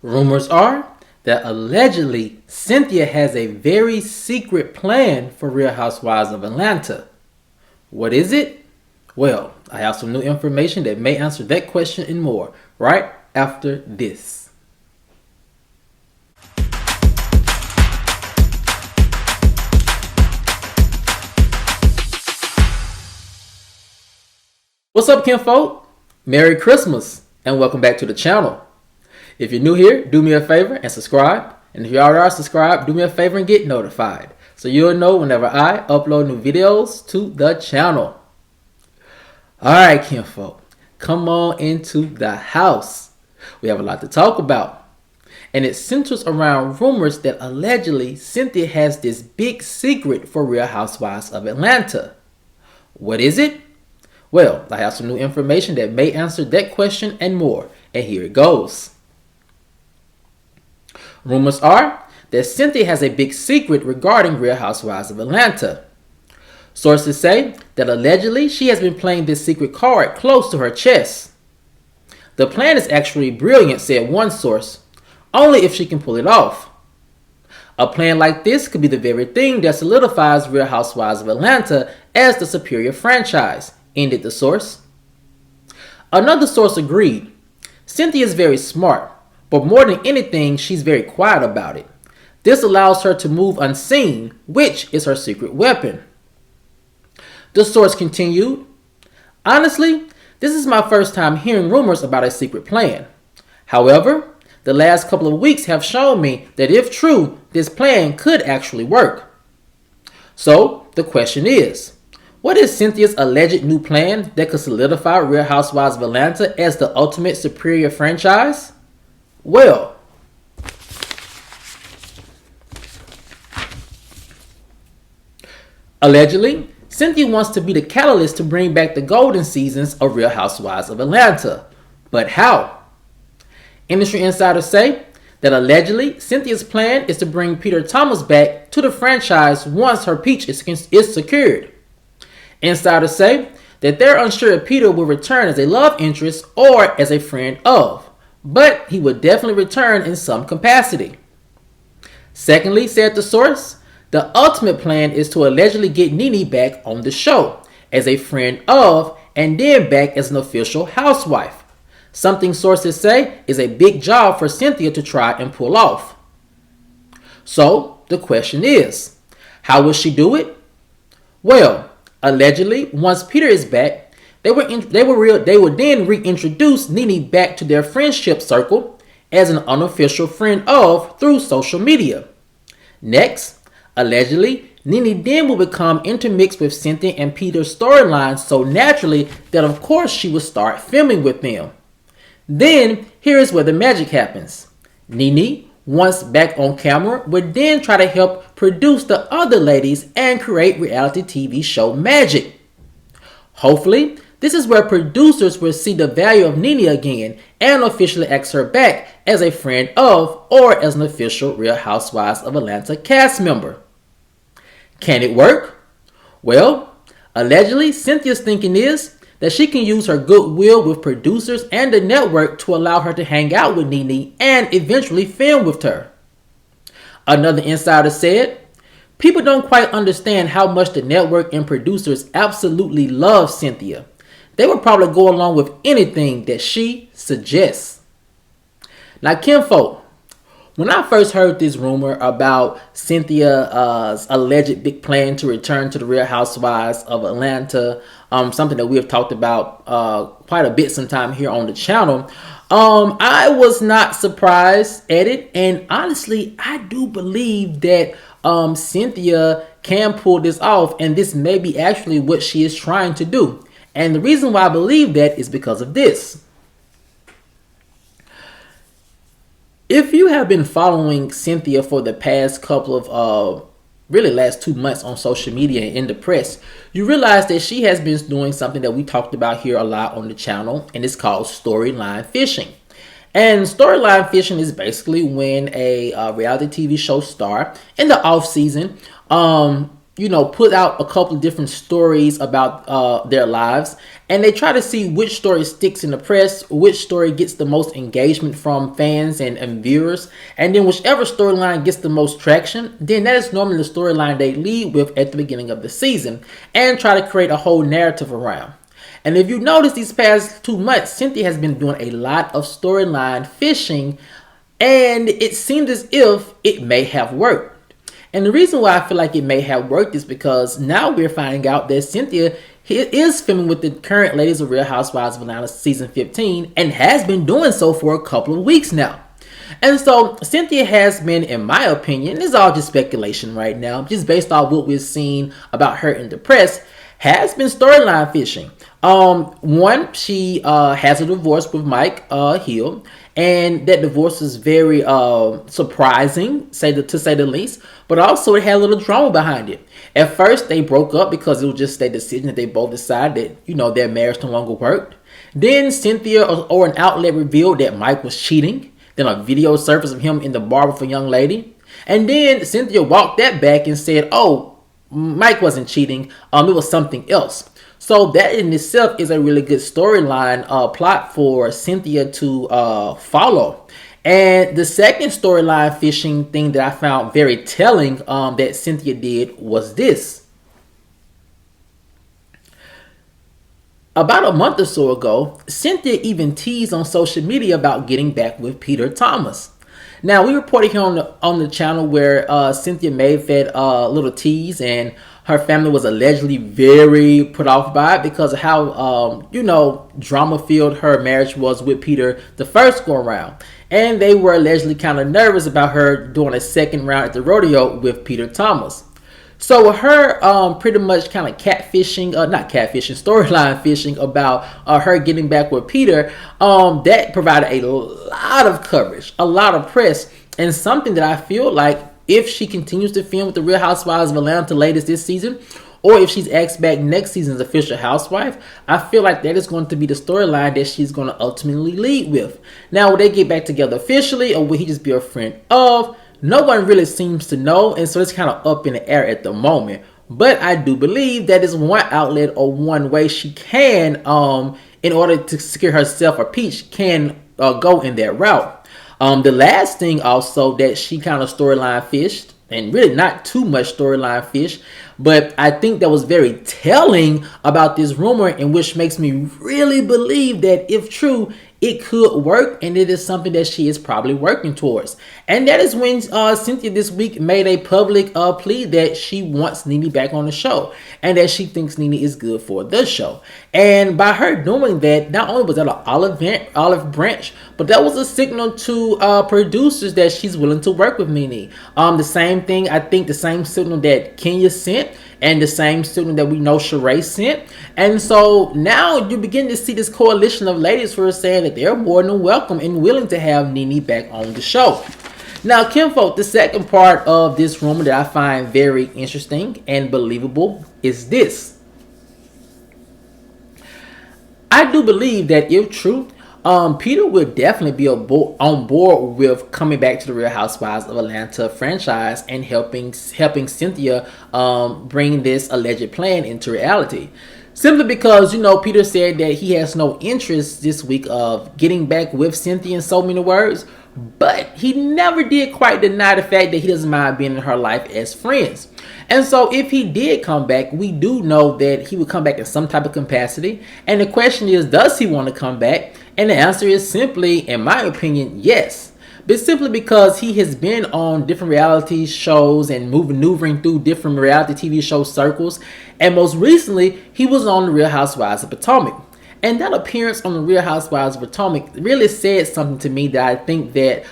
Rumors are that allegedly Cynthia has a very secret plan for Real Housewives of Atlanta. What is it? Well, I have some new information that may answer that question and more right after this. What's up, kinfolk? Merry Christmas and welcome back to the channel. If you're new here, do me a favor and subscribe. And if you already are subscribed, do me a favor and get notified, so you'll know whenever I upload new videos to the channel. Alright, kinfolk, come on into the house. We have a lot to talk about. And it centers around rumors that allegedly Cynthia has this big secret for Real Housewives of Atlanta. What is it? Well, I have some new information that may answer that question and more. And here it goes. Rumors are that Cynthia has a big secret regarding Real Housewives of Atlanta. Sources say that allegedly she has been playing this secret card close to her chest. The plan is actually brilliant, said one source, only if she can pull it off. A plan like this could be the very thing that solidifies Real Housewives of Atlanta as the superior franchise, ended the source. Another source agreed. Cynthia is very smart, but more than anything, she's very quiet about it. This allows her to move unseen, which is her secret weapon. The source continued, honestly, this is my first time hearing rumors about a secret plan. However, the last couple of weeks have shown me that if true, this plan could actually work. So, the question is, what is Cynthia's alleged new plan that could solidify Real Housewives of Atlanta as the ultimate superior franchise? Well, allegedly, Cynthia wants to be the catalyst to bring back the golden seasons of Real Housewives of Atlanta. But how? Industry insiders say that allegedly Cynthia's plan is to bring Peter Thomas back to the franchise once her peach is secured. Insiders say that they're unsure if Peter will return as a love interest or as a friend of, but he would definitely return in some capacity. Secondly, said the source, the ultimate plan is to allegedly get Nene back on the show as a friend of and then back as an official housewife. Something sources say is a big job for Cynthia to try and pull off. So the question is, how will she do it? Well, allegedly, once Peter is back, they would then reintroduce Nene back to their friendship circle as an unofficial friend of through social media. Next, allegedly, Nene then will become intermixed with Cynthia and Peter's storylines so naturally that of course she will start filming with them. Then, here is where the magic happens. Nene, once back on camera, would then try to help produce the other ladies and create reality TV show magic. Hopefully, this is where producers will see the value of Nene again and officially ask her back as a friend of or as an official Real Housewives of Atlanta cast member. Can it work? Well, allegedly, Cynthia's thinking is that she can use her goodwill with producers and the network to allow her to hang out with Nene and eventually film with her. Another insider said, people don't quite understand how much the network and producers absolutely love Cynthia. They would probably go along with anything that she suggests. Now, kinfolk, when I first heard this rumor about Cynthia's alleged big plan to return to the Real Housewives of Atlanta, something that we have talked about quite a bit sometime here on the channel, I was not surprised at it. And honestly, I do believe that Cynthia can pull this off, and this may be actually what she is trying to do. And the reason why I believe that is because of this. If you have been following Cynthia for the past couple of, really last 2 months on social media and in the press, you realize that she has been doing something that we talked about here a lot on the channel, and it's called storyline fishing. And storyline fishing is basically when a reality TV show star in the off season put out a couple of different stories about their lives, and they try to see which story sticks in the press, which story gets the most engagement from fans and viewers, and then whichever storyline gets the most traction, then that is normally the storyline they lead with at the beginning of the season and try to create a whole narrative around. And if you notice, these past 2 months, Cynthia has been doing a lot of storyline fishing, and it seems as if it may have worked. And the reason why I feel like it may have worked is because now we're finding out that Cynthia is filming with the current ladies of Real Housewives of Atlanta season 15 and has been doing so for a couple of weeks now. And so Cynthia has been, in my opinion, this is all just speculation right now, just based off what we've seen about her in the press, has been storyline fishing. One, she has a divorce with Mike Hill, and that divorce is very surprising, to say the least. But also, it had a little drama behind it. At first, they broke up because it was just a decision that they both decided that their marriage no longer worked. Then Cynthia or an outlet revealed that Mike was cheating. Then a video surfaced of him in the bar with a young lady, and then Cynthia walked that back and said, "Oh, Mike wasn't cheating. It was something else." So that in itself is a really good storyline plot for Cynthia to follow. And the second storyline fishing thing that I found very telling that Cynthia did was this. About a month or so ago, Cynthia even teased on social media about getting back with Peter Thomas. Now, we reported here on the channel where Cynthia made that little tease, and her family was allegedly very put off by it because of how, drama-filled her marriage was with Peter the first go-around. And they were allegedly kind of nervous about her doing a second round at the rodeo with Peter Thomas. So with her pretty much kind of storyline fishing about her getting back with Peter, that provided a lot of coverage, a lot of press, and something that I feel like if she continues to film with the Real Housewives of Atlanta latest this season, or if she's asked back next season's official housewife, I feel like that is going to be the storyline that she's going to ultimately lead with. Now, will they get back together officially, or will he just be a friend of? No one really seems to know, and so it's kind of up in the air at the moment. But I do believe that is one outlet or one way she can, in order to secure herself a peach, can go in that route. The last thing also that she kind of storyline fished, and really not too much storyline fish, but I think that was very telling about this rumor, and which makes me really believe that if true, it could work, and it is something that she is probably working towards. And that is when Cynthia this week made a public plea that she wants Nene back on the show, and that she thinks Nene is good for the show. And by her doing that, not only was that an olive branch, but that was a signal to producers that she's willing to work with Nene. The same thing, I think the same signal that Kenya sent, and the same signal that we know Sheree sent. And so now you begin to see this coalition of ladies who are saying that they're more than welcome and willing to have Nene back on the show. Now, kinfolk, the second part of this rumor that I find very interesting and believable is this. I do believe that if true, Peter will definitely be on board with coming back to the Real Housewives of Atlanta franchise and helping Cynthia bring this alleged plan into reality. Simply because, Peter said that he has no interest this week of getting back with Cynthia in so many words, but he never did quite deny the fact that he doesn't mind being in her life as friends. And so if he did come back, we do know that he would come back in some type of capacity. And the question is, does he want to come back? And the answer is simply, in my opinion, yes. But simply because he has been on different reality shows and maneuvering through different reality TV show circles. And most recently, he was on the Real Housewives of Potomac. And that appearance on the Real Housewives of Potomac really said something to me that I think that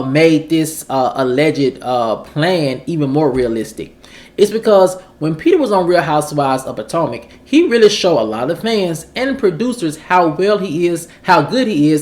made this alleged plan even more realistic. It's because when Peter was on Real Housewives of Potomac, he really showed a lot of fans and producers how good he is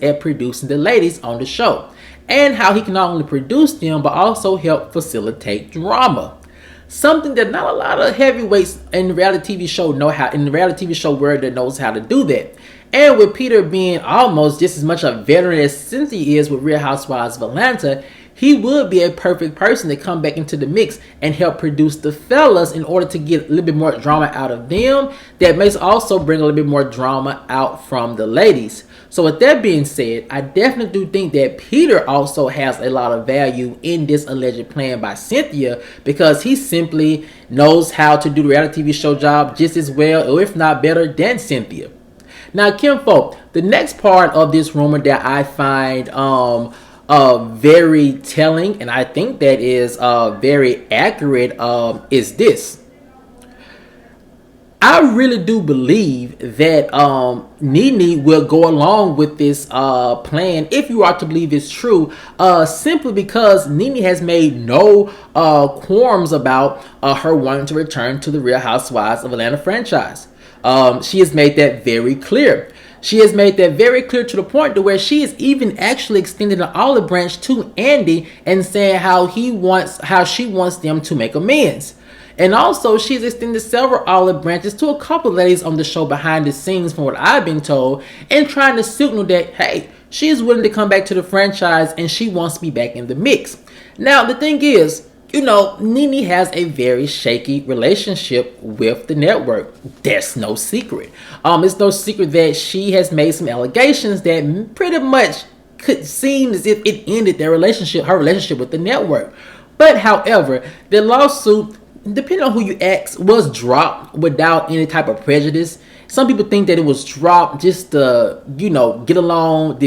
at producing the ladies on the show, and how he can not only produce them but also help facilitate drama. Something that not a lot of heavyweights in the reality TV show world that knows how to do that. And with Peter being almost just as much a veteran as Cynthia is with Real Housewives of Atlanta, he would be a perfect person to come back into the mix and help produce the fellas in order to get a little bit more drama out of them. That may also bring a little bit more drama out from the ladies. So with that being said, I definitely do think that Peter also has a lot of value in this alleged plan by Cynthia, because he simply knows how to do the reality TV show job just as well, or if not better, than Cynthia. Now, Kimfolk, the next part of this rumor that I find very telling, and I think that is very accurate, is this. I really do believe that Nene will go along with this plan, if you are to believe it's true, simply because Nene has made no qualms about her wanting to return to the Real Housewives of Atlanta franchise. She has made that very clear. She has made that very clear to the point to where she is even actually extending an olive branch to Andy and saying how she wants them to make amends. And also, she's extended several olive branches to a couple of ladies on the show behind the scenes, from what I've been told, and trying to signal that, hey, she is willing to come back to the franchise and she wants to be back in the mix. Now, the thing is, Nene has a very shaky relationship with the network. That's no secret. It's no secret that she has made some allegations that pretty much could seem as if it ended her relationship with the network. But however, the lawsuit, depending on who you ask, was dropped without any type of prejudice. Some people think that it was dropped just to, get along,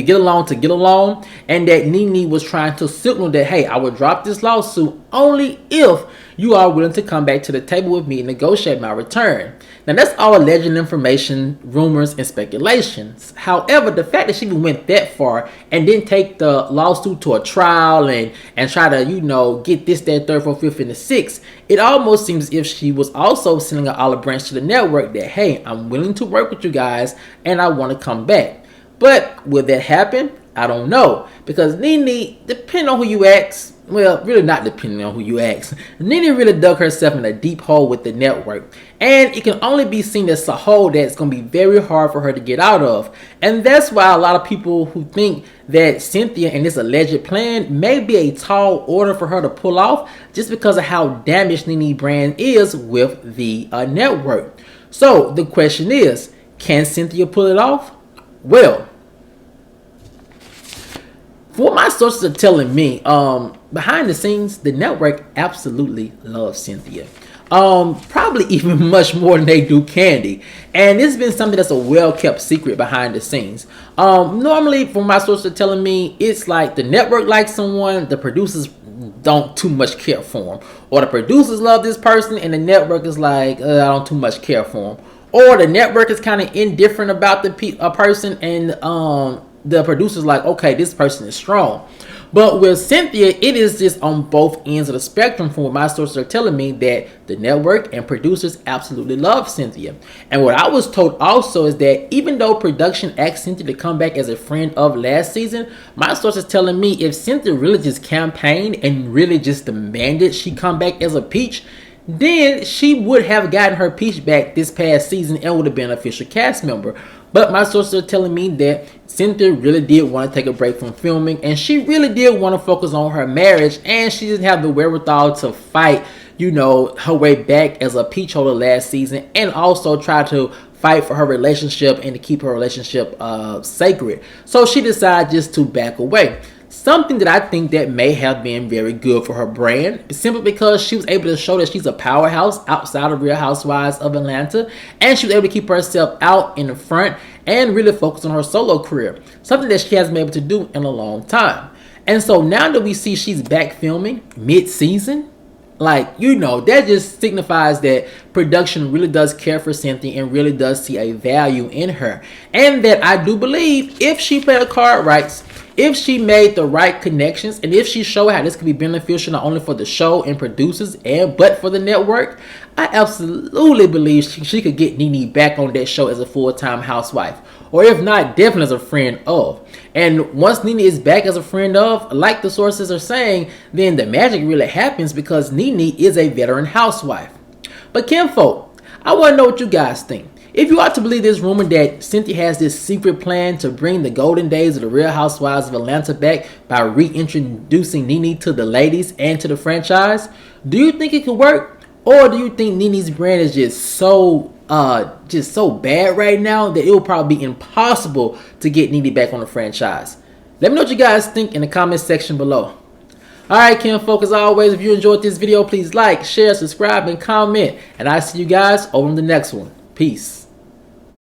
and that Nene was trying to signal that, hey, I would drop this lawsuit only if you are willing to come back to the table with me and negotiate my return. Now, that's all alleged information, rumors, and speculations. However, the fact that she even went that far and didn't take the lawsuit to a trial and try to, get this, that, third, fourth, fifth, and the sixth, it almost seems as if she was also sending an olive branch to the network that, hey, I'm willing to work with you guys and I want to come back. But will that happen? I don't know. Because Nene, depending on who you ask, well, really not depending on who you ask, Nene really dug herself in a deep hole with the network. And it can only be seen as a hole that's going to be very hard for her to get out of. And that's why a lot of people who think that Cynthia and this alleged plan may be a tall order for her to pull off, just because of how damaged Nene brand is with the network. So the question is, can Cynthia pull it off? Well, for what my sources are telling me, behind the scenes, the network absolutely loves Cynthia. Probably even much more than they do Candy. And this has been something that's a well-kept secret behind the scenes. Normally, from my sources are telling me, it's like the network likes someone, the producers don't too much care for them. Or the producers love this person and the network is like, I don't too much care for them. Or the network is kind of indifferent about the person and the producer's like, okay, this person is strong. But with Cynthia, it is just on both ends of the spectrum, from what my sources are telling me, that the network and producers absolutely love Cynthia. And what I was told also is that even though production asked Cynthia to come back as a friend of last season, my sources telling me if Cynthia really just campaigned and really just demanded she come back as a peach, then she would have gotten her peach back this past season and would have been an official cast member. But my sources are telling me that Cynthia really did want to take a break from filming, and she really did want to focus on her marriage, and she didn't have the wherewithal to fight, her way back as a peach holder last season, and also try to fight for her relationship and to keep her relationship sacred. So she decided just to back away. Something that I think that may have been very good for her brand, simply because she was able to show that she's a powerhouse outside of Real Housewives of Atlanta, and she was able to keep herself out in the front and really focus on her solo career, something that she hasn't been able to do in a long time. And so now that we see she's back filming mid-season, that just signifies that production really does care for Cynthia and really does see a value in her. And that I do believe if she played her card right, if she made the right connections, and if she showed how this could be beneficial not only for the show and producers but for the network, I absolutely believe she could get Nene back on that show as a full-time housewife. Or if not, definitely as a friend of. And once Nene is back as a friend of, like the sources are saying, then the magic really happens, because Nene is a veteran housewife. But Kimfolk, I want to know what you guys think. If you are to believe this rumor that Cynthia has this secret plan to bring the golden days of the Real Housewives of Atlanta back by reintroducing Nene to the ladies and to the franchise, do you think it could work? Or do you think Nene's brand is just so bad right now that it will probably be impossible to get Nene back on the franchise? Let me know what you guys think in the comment section below. Alright, kinfolk, as always, if you enjoyed this video, please like, share, subscribe, and comment. And I'll see you guys over in the next one. Peace.